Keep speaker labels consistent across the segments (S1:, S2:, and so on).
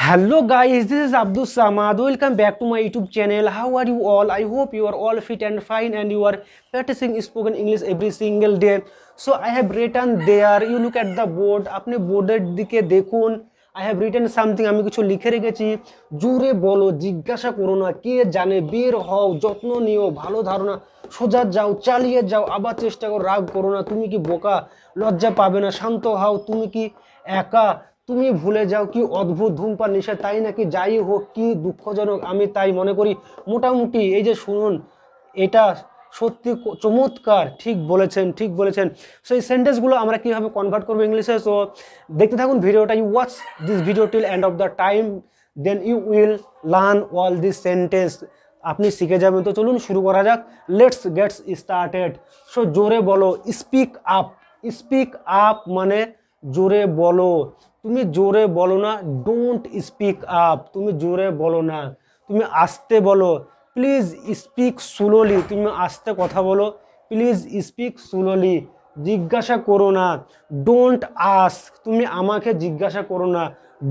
S1: Hello guys, this is Abdus Samad. Welcome back to my YouTube channel. How are you all? I hope you are all fit and fine and you are practicing spoken English every single day. So I have written there. You look at the board. अपने बोर्ডের দিকে দেখুন. I have written something. আমি কিছু লিখে রেখেছি. জোরে বলো, জিজ্ঞাসা করো না, কে জানে, বের হও, যত্ন নিও, ভালো ধারণা, সোজা যাও, চালিয়ে যাও, আবার চেষ্টা করো, রাগ করো না, তুমি কি বোকা, লজ্জা পাবে না, শান্ত হও, তুমি কি একা, তুমি ভুলে যাও, কি অদ্ভুত, ধূমপান নেশা, তাই নাকি, যাই হোক, কি দুঃখজনক, আমি তাই মনে করি, মোটামুটি, এই যে শুনুন, এটা সত্যি চমৎকার, ঠিক বলেছেন। সো এই সেন্টেন্সগুলো আমরা কীভাবে কনভার্ট করবো ইংলিশে, সো দেখতে থাকুন ভিডিওটা, you watch this video till end of the time, then you will learn all this sentence, আপনি শিখে যাবেন। তো চলুন শুরু করা যাক, লেটস গেটস স্টার্টেড। সো জোরে বলো, স্পিক আপ মানে জোরে বলো, তুমি জোরে বলো না, ডোন্ট স্পিক আপ, তুমি জোরে বলো না, তুমি আস্তে বলো, প্লিজ স্পিক স্লোলি, তুমি আস্তে কথা বলো, প্লিজ স্পিক স্লোলি, জিজ্ঞাসা করো না, ডোন্ট আস্ক, তুমি আমাকে জিজ্ঞাসা করো না,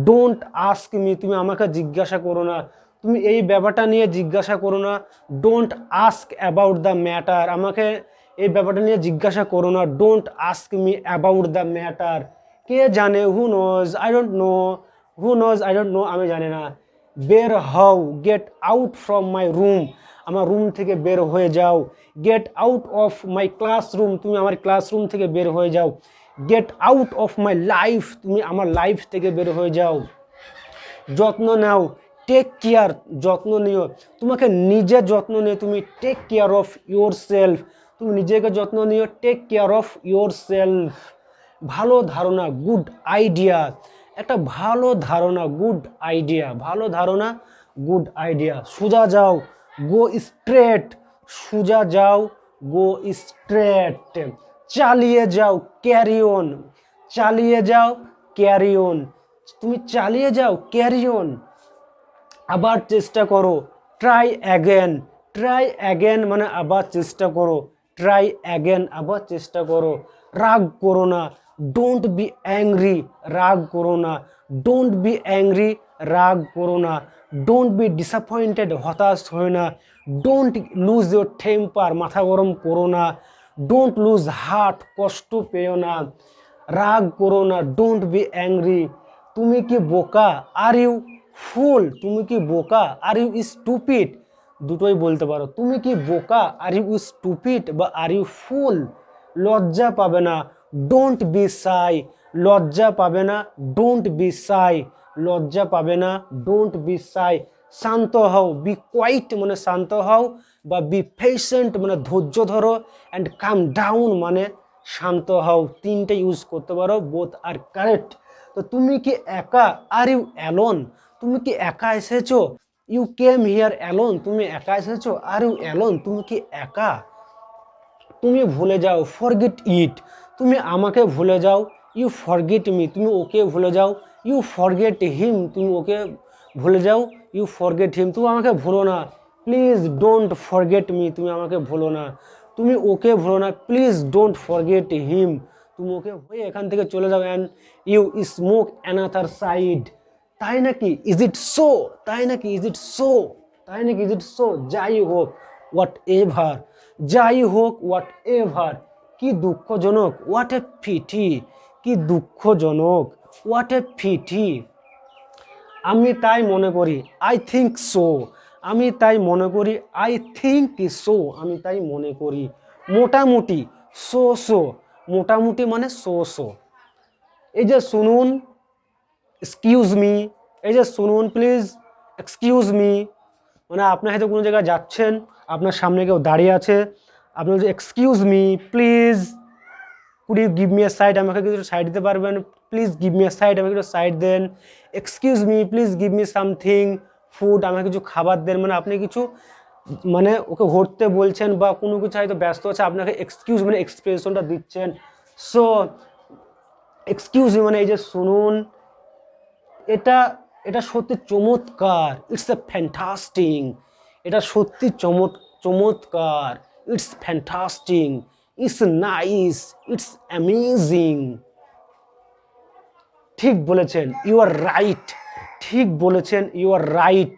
S1: ডোন্ট আস্ক মি, তুমি আমাকে জিজ্ঞাসা করো না, তুমি এই ব্যাপারটা নিয়ে জিজ্ঞাসা করো না, don't ask about the matter, আমাকে এই ব্যাপারটা নিয়ে জিজ্ঞাসা করো না, don't ask me about the matter, কে জানে, who knows, I don't know, আমি জানি না, বের হও, get out from my room, আমার রুম থেকে বের হয়ে যাও, get out of my classroom, তুমি আমার ক্লাসরুম থেকে বের হয়ে যাও, get out of my life, তুমি আমার লাইফ থেকে বের হয়ে যাও, যত্ন নাও, টেক কেয়ার, যত্ন নিও, তোমাকে নিজের যত্ন নিও, তুমি take care of yourself, তুমি নিজেকে যত্ন নিও, take care of yourself, ভালো ধারণা, গুড আইডিয়া, একটা ভালো ধারণা, গুড আইডিয়া, সোজা যাও, গো স্ট্রেট, সোজা যাও, গো স্ট্রেট, চালিয়ে যাও, ক্যারি অন, তুমি চালিয়ে যাও, ক্যারি অন, আবার চেষ্টা করো, ট্রাই অ্যাগেন মানে আবার চেষ্টা করো, ট্রাই অ্যাগেন, আবার চেষ্টা করো, রাগ করো না, ডোন্ট বি অ্যাংরি, রাগ করো না, ডোন্ট বি অ্যাংরি, রাগ করো না, ডোন্ট বি ডিসঅ্যাপয়েন্টেড, হতাশ হয় না, ডোন্ট লুজ ইউর টেম্পার, মাথা গরম করো না, ডোন্ট লুজ হার্ট, কষ্ট পেও না, রাগ করো না, ডোন্ট বি অ্যাংরি, তুমি কি বোকা, আর ইউ ফুল, তুমি কি বোকা, আর ইউ স্টুপিড, দুটোই বলতে পারো, তুমি কি বোকা, আর ইউ স্টুপিড বা আর ইউ ফুল, লজ্জা পাবে না, ডোন্ট বি শাই, লজ্জা পাবে না, ডোন্ট বি শাই, লজ্জা পাবে না, ডোন্ট বি শাই, শান্ত হও, বি কোয়াইট মানে শান্ত হও, বা বি পেশেন্ট মানে ধৈর্য ধরো, অ্যান্ড কাম ডাউন মানে শান্ত হও, তিনটে ইউজ করতে পারো, বোথ আর কারেক্ট। তো তুমি কি একা, আর ইউ অ্যালোন, তুমি কি একা এসেছো, ইউ কেম হিয়ার অ্যালোন, তুমি একা এসেছো, আর ইউ অ্যালোন, তুমি কি একা, তুমি ভুলে যাও, ফরগেট ইট, তুমি আমাকে ভুলে যাও, ইউ ফরগেট মি, তুমি ওকে ভুলে যাও, ইউ ফরগেট হিম, তুমি ওকে ভুলে যাও, ইউ ফরগেট হিম, তুমি আমাকে ভুলো না, প্লিজ ডোন্ট ফরগেট মি, তুমি আমাকে ভুলো না, তুমি ওকে ভুলো না, প্লিজ ডোন্ট ফরগেট হিম, তুমি ওকে হয়ে এখান থেকে চলে যাও, and you smoke another side, তাই নাকি, ইজ ইট সো, তাই নাকি, ইজ ইট সো, তাই নাকি, ইজ ইট সো, যাই হোক, হোয়াট এভার, যাই হোক, হোয়াট এভার, কি দুঃখজনক, হোয়াট এ পিটি, কি দুঃখজনক, হোয়াট এ পিটি, আমি তাই মনে করি, আই থিঙ্ক সো, আমি তাই মনে করি, আই থিঙ্ক সো, আমি তাই মনে করি, মোটামুটি, সো, মোটামুটি মানে সো, এই যে শুনুন, এক্সকিউজ মি, এই যে শুনুন প্লিজ, এক্সকিউজ মি, মানে আপনি হয়তো কোনো জায়গায় যাচ্ছেন, আপনার সামনে কেউ দাঁড়িয়ে আছে, আপনি বলছেন excuse me please, could you give me a side, আমাকে কিছু সাইড দিতে পারবেন, please give me a side, আমাকে কিছু সাইড দেন, excuse me please give me something food, আমাকে কিছু খাবার দেন, মানে আপনি কিছু, মানে ওকে ঘুরতে বলছেন বা কোনো কিছু হয়তো ব্যস্ত আছে, আপনাকে এক্সকিউজ মানে এক্সপ্রেশনটা দিচ্ছেন, সো এক্সকিউজ মি মানে এই যে শুনুন, এটা সত্যি চমৎকার, ইটস এ ফ্যান্টাস্টিং, এটা সত্যি চমৎকার, it's fantastic, it's nice, it's amazing, ঠিক বলেছেন, ইউ আর রাইট, ঠিক বলেছেন, ইউ আর রাইট।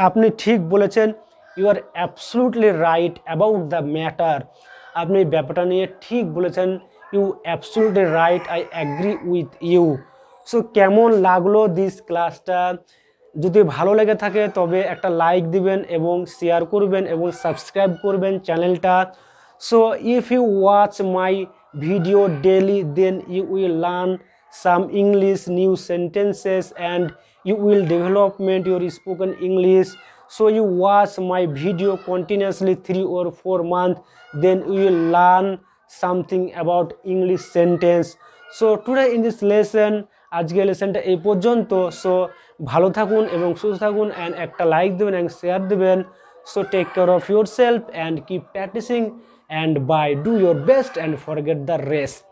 S1: আপনি ঠিক বলেছেন, you are absolutely right about the matter. আপনি ব্যাপারটা নিয়ে ঠিক বলেছেন, you absolutely right, I agree with you. So কেমন লাগলো দিস ক্লাসটা? যদি ভালো লেগে থাকে তবে একটা লাইক দিবেন এবং শেয়ার করবেন এবং সাবস্ক্রাইব করবেন চ্যানেলটা। So if you watch my video daily then you will learn some English new sentences and you will development your spoken English. So you watch my video continuously 3 or 4 months, then you will learn something about English sentence. So today in this lesson, আজকে লেসনটা এই পর্যন্ত। So ভালো থাকুন এবং সুস্থ থাকুন and একটা like দেবেন অ্যান্ড শেয়ার দেবেন। So take care of yourself and keep practicing and bye do your best and forget the rest.